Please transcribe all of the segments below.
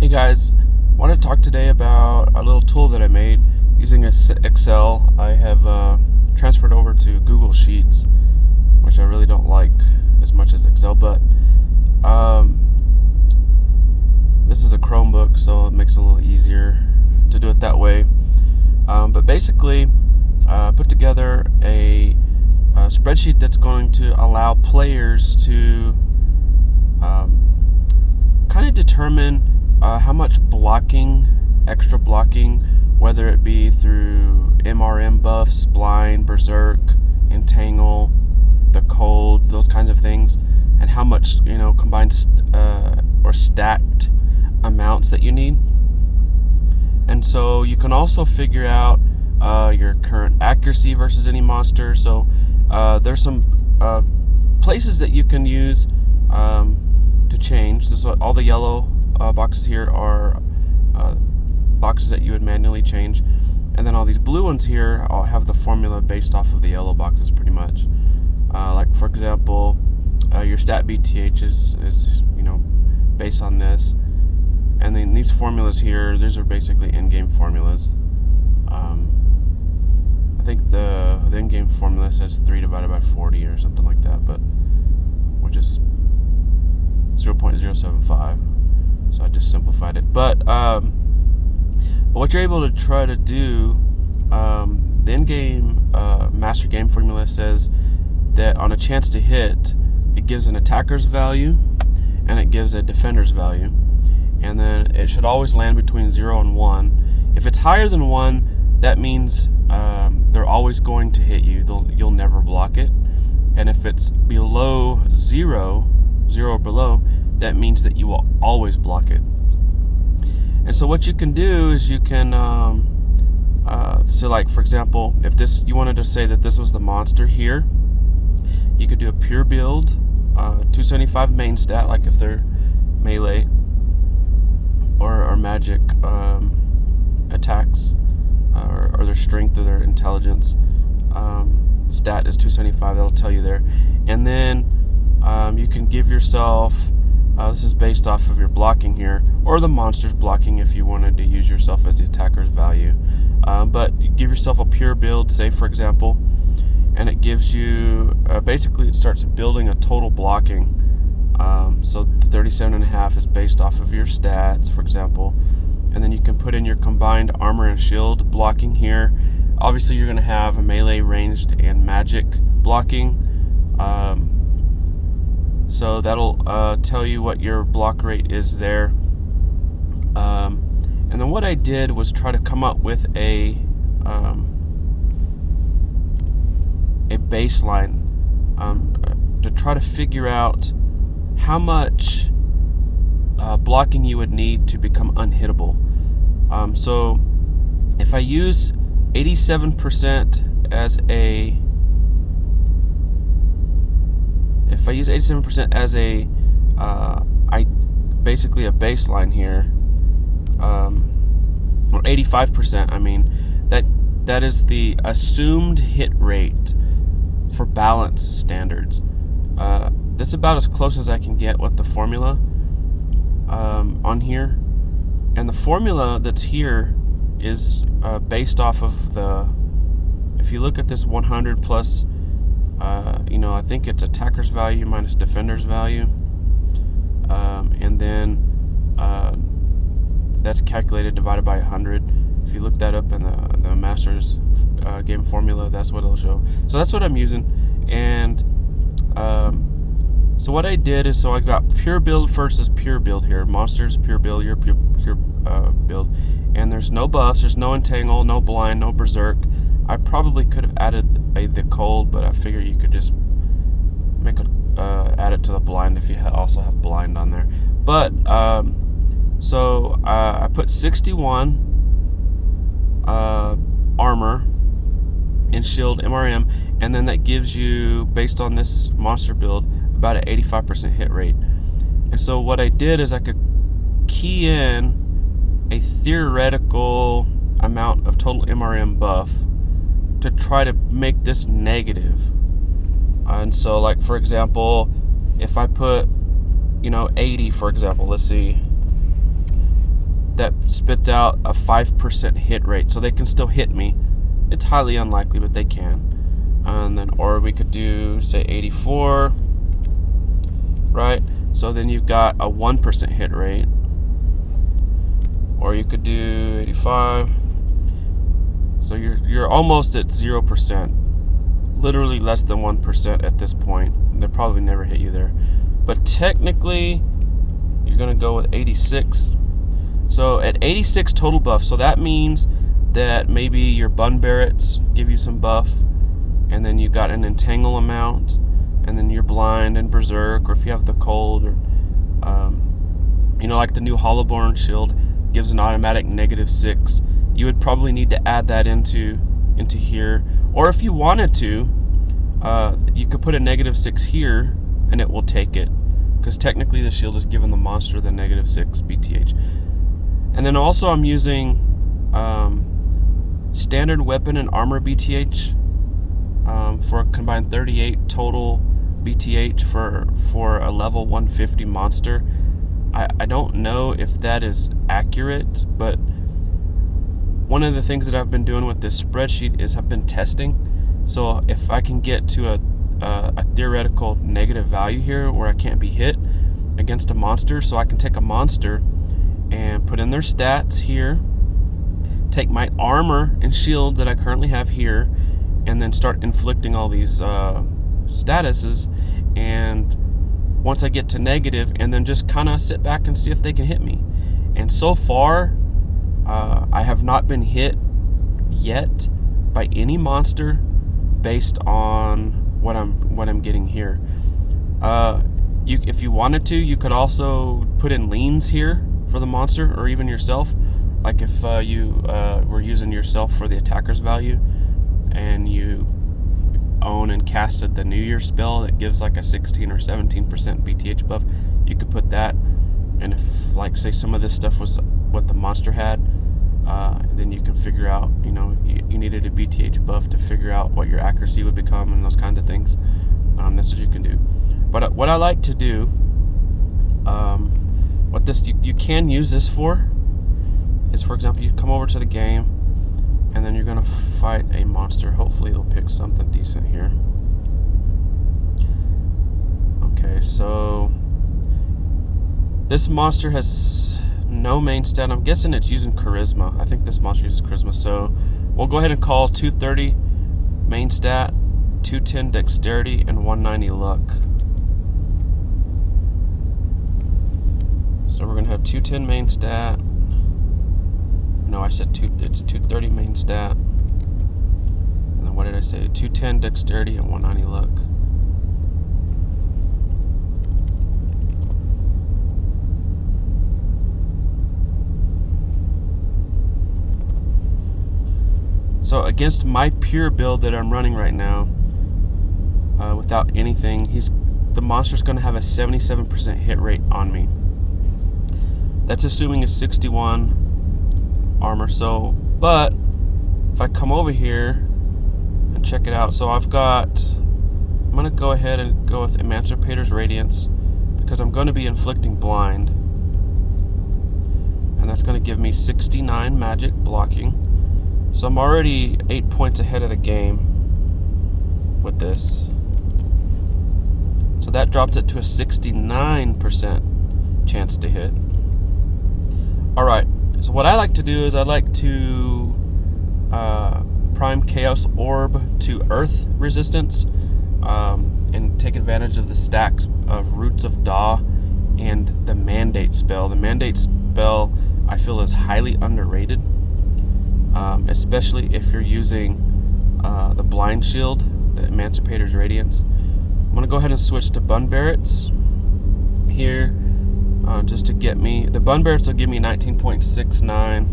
Hey guys, I want to talk today about a little tool that I made using Excel. I have transferred over to Google Sheets, which I really don't like as much as Excel, but this is a Chromebook, so it makes it a little easier to do it that way. But basically, put together a spreadsheet that's going to allow players to kind of determine how much extra blocking, whether it be through MRM buffs, blind, berserk, entangle, the cold, those kinds of things, and how much combined or stacked amounts that you need. And so you can also figure out your current accuracy versus any monster. So there's some places that you can use to change. All the yellow boxes here are boxes that you would manually change, and then all these blue ones here all have the formula based off of the yellow boxes pretty much. Like for example, your stat BTH is based on this, and then these formulas here, these are basically in-game formulas. I think the in-game formula says 3 divided by 40 or something like that, but which is 0.075. So I just simplified it. But what you're able to try to do, the in-game master game formula says that on a chance to hit, it gives an attacker's value and it gives a defender's value, and then it should always land between 0 and 1. If it's higher than 1, that means they're always going to hit you. You'll never block it. And if it's below 0 or below, that means that you will always block it. And so what you can do is you can so like for example, if you wanted to say that this was the monster here, you could do a pure build, 275 main stat, like if they're melee or magic attacks, or their strength or their intelligence stat is 275. That'll tell you there. And then you can give yourself, this is based off of your blocking here, or the monster's blocking if you wanted to use yourself as the attacker's value. But you give yourself a pure build, say for example, and it gives you, basically it starts building a total blocking. So 37.5 is based off of your stats, for example. And then you can put in your combined armor and shield blocking here. Obviously you're going to have a melee, ranged, and magic blocking. So that'll tell you what your block rate is there. And then what I did was try to come up with a baseline to try to figure out how much blocking you would need to become unhittable. So if I use 87% as a basically a baseline here, or 85%, I mean, that is the assumed hit rate for balance standards. That's about as close as I can get with the formula on here. And the formula that's here is based off of if you look at this 100 plus, I think it's attacker's value minus defender's value, and then that's calculated divided by 100. If you look that up in the master's game formula, that's what it'll show. So that's what I'm using. And so what I did is, I got pure build versus pure build here. Monsters pure build, your pure build, and there's no buffs, there's no entangle, no blind, no berserk. I probably could have added the cold, but I figure you could just add it to the blind if you also have blind on there. But so I put 61 armor and shield MRM, and then that gives you, based on this monster build, about an 85% hit rate. And so what I did is I could key in a theoretical amount of total MRM buff to try to make this negative. And so, like for example, if I put 80, for example, let's see, that spits out a 5% hit rate, so they can still hit me. It's highly unlikely, but they can. And then, or we could do, say, 84, right? So then you've got a 1% hit rate. Or you could do 85. So you're almost at 0%. Literally less than 1% at this point. They'll probably never hit you there. But technically, you're gonna go with 86. So at 86 total buff, so that means that maybe your Bun Barretts give you some buff, and then you got an Entangle amount, and then you're blind and Berserk, or if you have the cold, or like the new Hollowborn shield gives an automatic -6. You would probably need to add that into here, or if you wanted to, you could put a -6 here, and it will take it, because technically the shield is giving the monster the -6 BTH. And then also I'm using standard weapon and armor BTH for a combined 38 total BTH for a level 150 monster. I don't know if that is accurate, but one of the things that I've been doing with this spreadsheet is I've been testing. So if I can get to a theoretical negative value here where I can't be hit against a monster, so I can take a monster and put in their stats here, take my armor and shield that I currently have here, and then start inflicting all these statuses, and once I get to negative, and then just kind of sit back and see if they can hit me. And so far, I have not been hit yet by any monster based on what I'm getting here. If you wanted to, you could also put in leans here for the monster, or even yourself. Like if you were using yourself for the attacker's value, and you own and casted the New Year spell that gives like a 16 or 17% BTH buff, you could put that. And if, like, say some of this stuff was what the monster had, then you can figure out, you needed a BTH buff to figure out what your accuracy would become and those kinds of things. That's what you can do. But what I like to do, what this you can use this for is, for example, you come over to the game, and then you're gonna fight a monster. Hopefully it'll pick something decent here. Okay, so this monster has no main stat. I'm guessing it's using charisma. I think this monster uses charisma. So we'll go ahead and call 230 main stat, 210 dexterity, and 190 luck. So we're gonna have 210 main stat. No, I said it's 230 main stat. And then what did I say? 210 dexterity and 190 luck. So against my pure build that I'm running right now, without anything, the monster's going to have a 77% hit rate on me. That's assuming a 61 armor. So, but if I come over here and check it out, so I'm going to go ahead and go with Emancipator's Radiance, because I'm going to be inflicting blind, and that's going to give me 69 magic blocking. So I'm already 8 points ahead of the game with this. So that drops it to a 69% chance to hit. Alright, so what I like to do is I like to prime Chaos Orb to Earth resistance, and take advantage of the stacks of Roots of Da and the Mandate spell. The Mandate spell I feel is highly underrated. Especially if you're using the Blind Shield, the Emancipator's Radiance. I'm going to go ahead and switch to Bun Barretts here, just to get me. The Bun Barretts will give me 19.69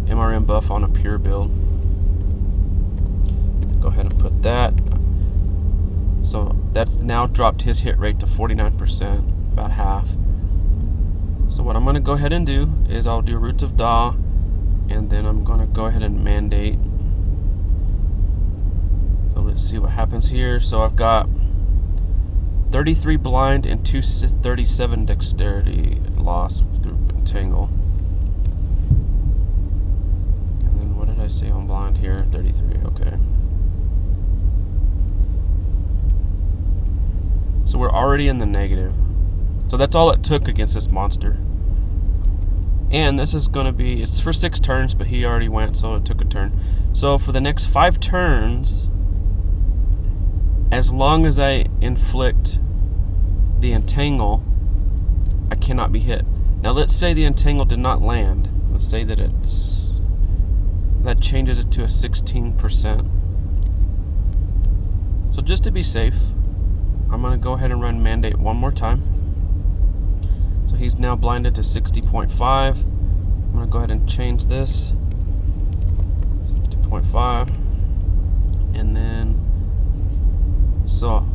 MRM buff on a pure build. Go ahead and put that. So that's now dropped his hit rate to 49%, about half. So what I'm going to go ahead and do is I'll do Roots of Da, and then I'm going to go ahead and Mandate. So let's see what happens here. So I've got 33 blind and 237 dexterity loss through entangle. And then what did I say on blind here? 33, okay. So we're already in the negative. So that's all it took against this monster. And this is going to be, it's for 6 turns, but he already went, so it took a turn. So for the next 5 turns, as long as I inflict the entangle, I cannot be hit. Now let's say the entangle did not land. Let's say that that changes it to a 16%. So just to be safe, I'm going to go ahead and run mandate one more time. So he's now blinded to 60.5. I'm going to go ahead and change this. 60.5. And then, so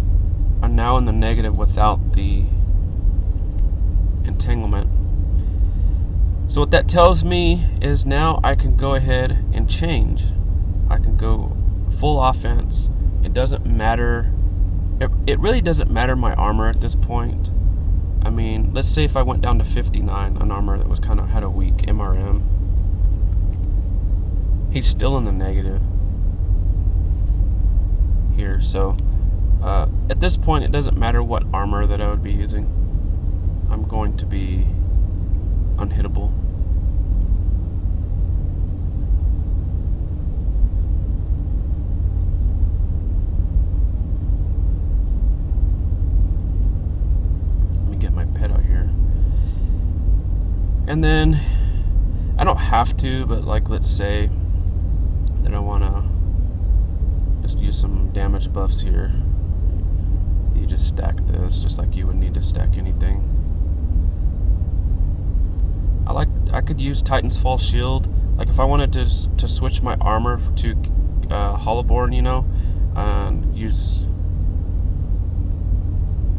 I'm now in the negative without the entanglement. So what that tells me is now I can go ahead and change. I can go full offense. It doesn't matter. It really doesn't matter my armor at this point. I mean, let's say if I went down to 59, an armor that was kind of had a weak MRM, he's still in the negative here. So at this point, it doesn't matter what armor that I would be using. I'm going to be unhittable. And then, I don't have to, but like let's say that I want to just use some damage buffs here. You just stack this just like you would need to stack anything. I could use Titan's Fall Shield. Like if I wanted to switch my armor to Hollowborn, you know, and use.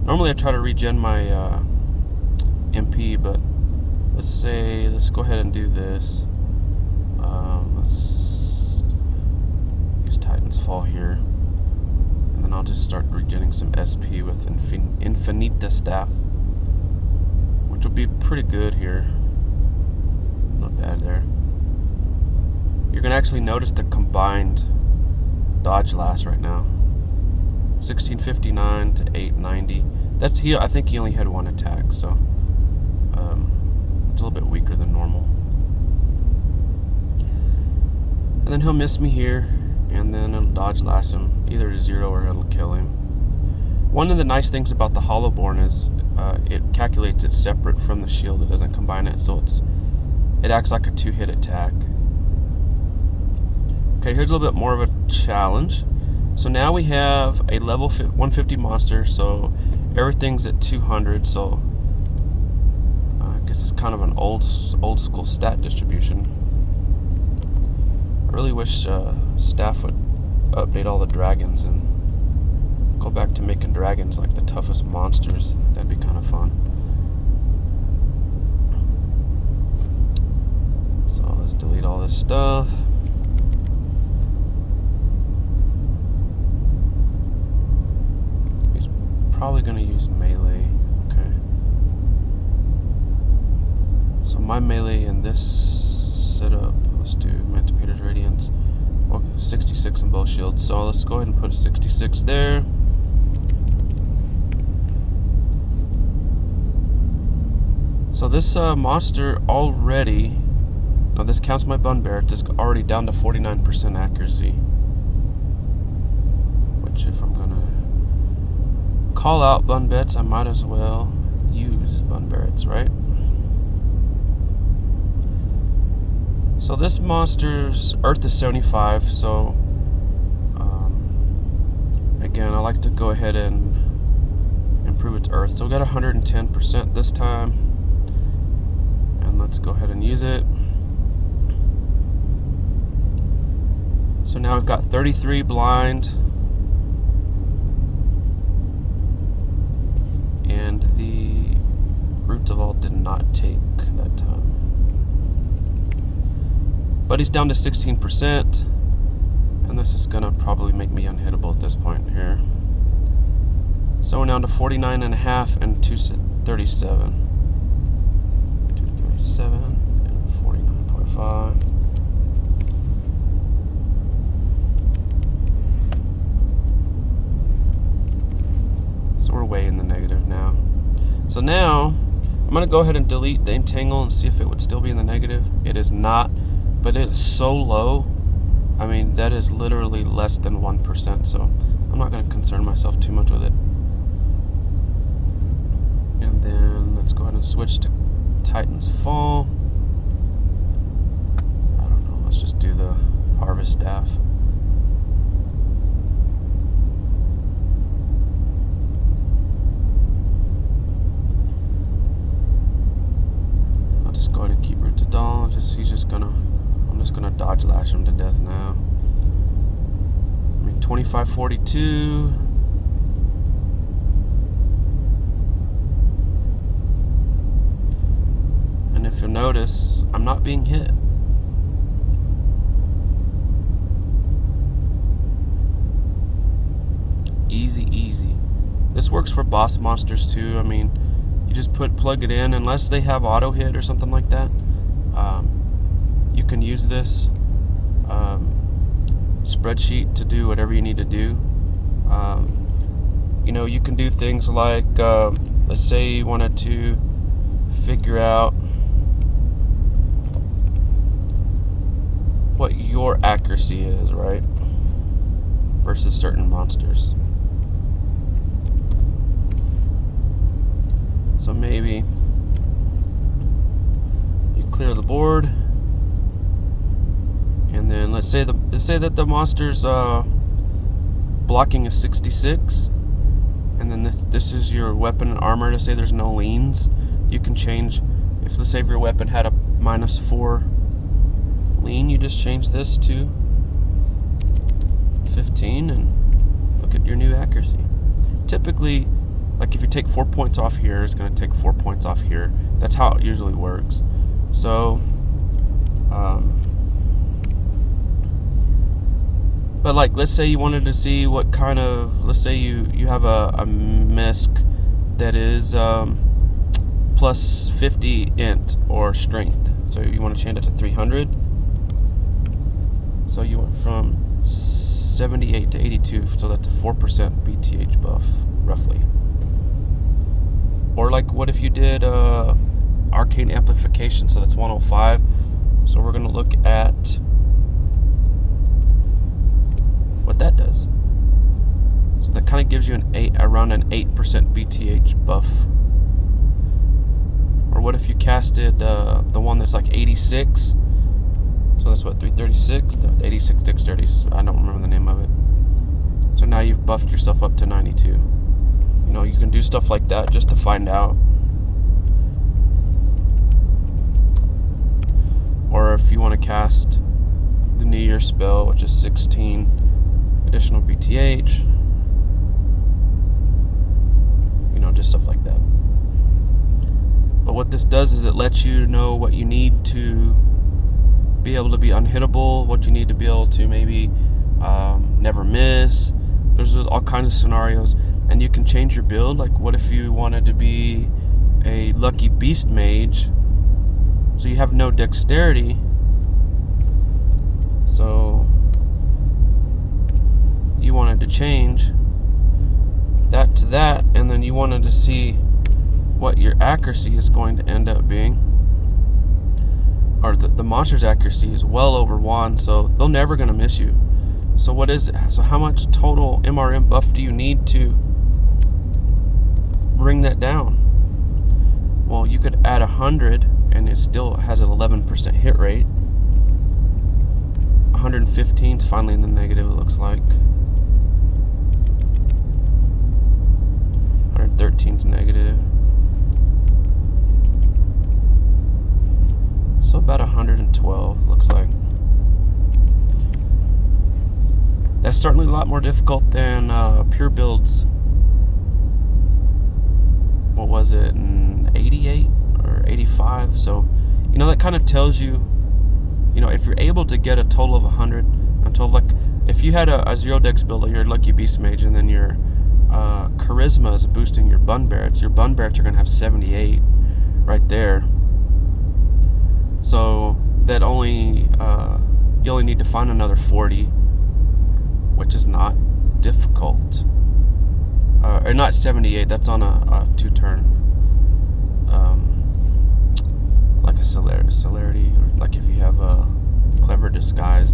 Normally I try to regen my MP, but let's go ahead and do this. Let's use Titan's Fall here. And then I'll just start regenning some SP with Infinita Staff, which will be pretty good here. Not bad there. You're going to actually notice the combined dodgelash right now. 1659 to 890. I think he only had one attack, so it's a little bit weaker than normal. And then he'll miss me here, and then it'll dodgelash him either to 0 or it'll kill him. One of the nice things about the Hollowborn is it calculates it separate from the shield. It doesn't combine it, so it acts like a 2-hit attack. Okay, here's a little bit more of a challenge. So now we have a level 150 monster, so everything's at 200, so I guess it's kind of an old school stat distribution. I really wish staff would update all the dragons and go back to making dragons like the toughest monsters. That'd be kind of fun. So let's delete all this stuff. Probably going to use melee. Okay. So my melee in this setup, let's do Emancipator's Radiance. Well, 66 on both shields. So let's go ahead and put a 66 there. So this monster already, now this counts my bun bear, it's already down to 49% accuracy. Which if I'm going to call out bun bets, I might as well use bun barrets, right? So this monster's Earth is 75, so again, I like to go ahead and improve its Earth. So we got 110% this time, and let's go ahead and use it. So now we've got 33 blind. And the Roots of All did not take that time. But he's down to 16%. And this is going to probably make me unhittable at this point here. So we're down to 49.5 and 237. 237. I'm going to go ahead and delete the entangle and see if it would still be in the negative. It is not, but it is so low. I mean, that is literally less than 1%, so I'm not going to concern myself too much with it. And then let's go ahead and switch to Titan's Fall. I don't know, let's just do the Harvest Staff. I'll just go ahead and keep Root to Doll. I'm just gonna dodgelash him to death now. I mean, 2542. And if you'll notice, I'm not being hit. Easy. This works for boss monsters too. I mean, you just plug it in, unless they have auto hit or something like that. You can use this spreadsheet to do whatever you need to do. You know, you can do things like, let's say you wanted to figure out what your accuracy is, right? Versus certain monsters. So maybe you clear the board, and then let's say that the monster's blocking is 66, and then this is your weapon and armor. To say there's no leans, you can change. If let's say if your weapon had a -4 lean, you just change this to 15 and look at your new accuracy. Typically, like if you take 4 points off here, it's going to take 4 points off here. That's how it usually works. So, but like let's say you wanted to see what kind of, let's say you have a misc that is plus 50 int or strength. So you want to change it to 300. So you went from 78 to 82, so that's a 4% BTH buff, roughly. Or like, what if you did arcane amplification? So that's 105. So we're gonna look at what that does. So that kind of gives you around an 8% BTH buff. Or what if you casted the one that's like 86? So that's what, 336? The 86 dexterity, I don't remember the name of it. So now you've buffed yourself up to 92. You know, you can do stuff like that just to find out. Or if you want to cast the New Year spell, which is 16 additional BTH. You know, just stuff like that. But what this does is it lets you know what you need to be able to be unhittable, what you need to be able to maybe never miss. There's all kinds of scenarios, and you can change your build. Like, what if you wanted to be a lucky beast mage, so you have no dexterity, so you wanted to change that to that, and then you wanted to see what your accuracy is going to end up being, or the monster's accuracy is well over 1, so they're never going to miss you. So what is it? So how much total MRM buff do you need to bring that down? Well, you could add 100 and it still has an 11% hit rate. 115 is finally in the negative, it looks like. 113 is negative. So about 112, looks like. That's certainly a lot more difficult than pure builds. What was it, 88 or 85? So, you know, that kind of tells you, you know, if you're able to get a total of 100, I'm told, like, if you had a 0 dex build, you're a lucky beast mage, and then your charisma is boosting your bun barrets. Your bun barrets are going to have 78 right there. So that you only need to find another 40, which is not difficult. Or not 78, that's on a 2-turn. celerity, or like if you have a clever disguise.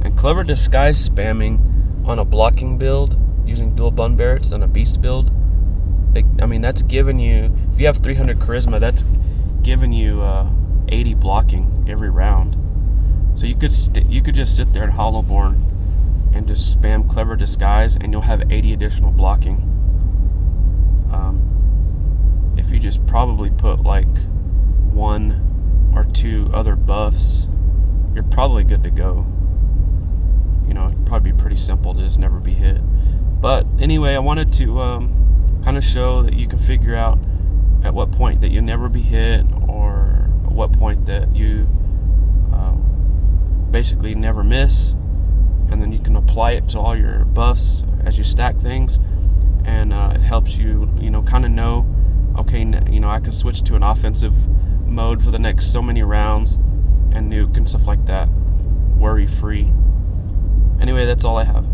And clever disguise spamming on a blocking build using dual bun barrets on a beast build, that's giving you, if you have 300 charisma, that's giving you 80 blocking every round. So you could just sit there at Hollowborn and just spam clever disguise, and you'll have 80 additional blocking. If you just probably put like 1 or 2 other buffs, you're probably good to go. It'd probably be pretty simple to just never be hit. But anyway, I wanted to kind of show that you can figure out at what point that you'll never be hit, or at what point that you basically never miss, and then you can apply it to all your buffs as you stack things, and it helps you kind of know, okay, I can switch to an offensive mode for the next so many rounds and nuke and stuff like that, worry free. Anyway, that's all I have.